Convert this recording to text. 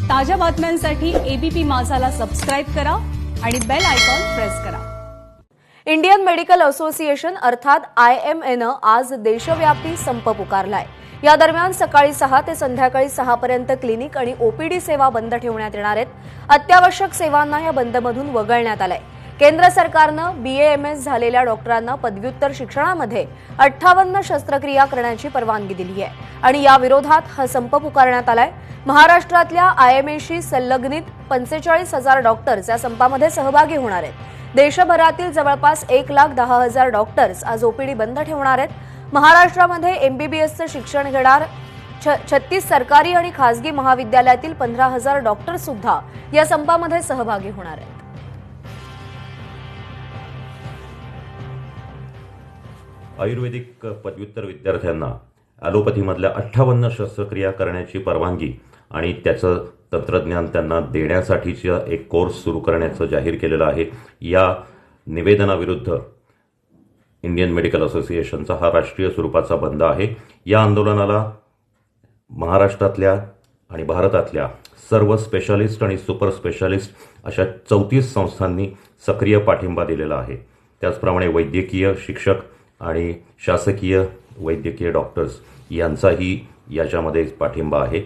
ताज्या बातम्यांसाठी ABP माझाला subscribe करा आणि बेल आयकॉन प्रेस करा। इंडियन मेडिकल असोसिएशन अर्थात IMAनं आज देशव्यापी संप पुकारलाय। या दरम्यान सकाळी 6 ते संध्याकाळी 6 पर्यंत क्लिनिक आणि OPD सेवा बंद ठेवण्यात येणार आहेत। अत्यावश्यक सेवांना या बंदमधून वगळण्यात आलंय। केंद्र सरकारनं BAMS झालेल्या डॉक्टरांना पदव्युत्तर शिक्षणामध्ये 58 शस्त्रक्रिया करण्याची परवानगी दिली आहे आणि या विरोधात हा संप पुकारण्यात आलाय। महाराष्ट्रातल्या IMAशी संलग्नित 45,000 डॉक्टर्स या संपामध्ये सहभागी होणार आहेत। देशभरातील जवळपास 1,10,000 डॉक्टर्स आज OPD बंद ठेवणार आहेत। महाराष्ट्रामध्ये MBBSचं शिक्षण घेणार 36 सरकारी आणि खासगी महाविद्यालयातील 15,000 डॉक्टर्स सुद्धा या संपामध्ये सहभागी होणार आहेत। आयुर्वेदिक पदव्युत्तर विद्यार्थ्यांना ॲलोपॅथीमधल्या 58 शस्त्रक्रिया करण्याची परवानगी आणि त्याचं तंत्रज्ञान त्यांना देण्यासाठीचा एक कोर्स सुरू करण्याचं जाहीर केलेलं आहे। या निवेदनाविरुद्ध इंडियन मेडिकल असोसिएशनचा हा राष्ट्रीय स्वरूपाचा बंद आहे। या आंदोलनाला महाराष्ट्रातल्या आणि भारतातल्या सर्व स्पेशालिस्ट आणि सुपर स्पेशालिस्ट अशा 34 संस्थांनी सक्रिय पाठिंबा दिलेला आहे। त्याचप्रमाणे वैद्यकीय शिक्षक आणि शासकीय वैद्यकीय डॉक्टर्स यांचाही याच्यामध्ये पाठिंबा आहे।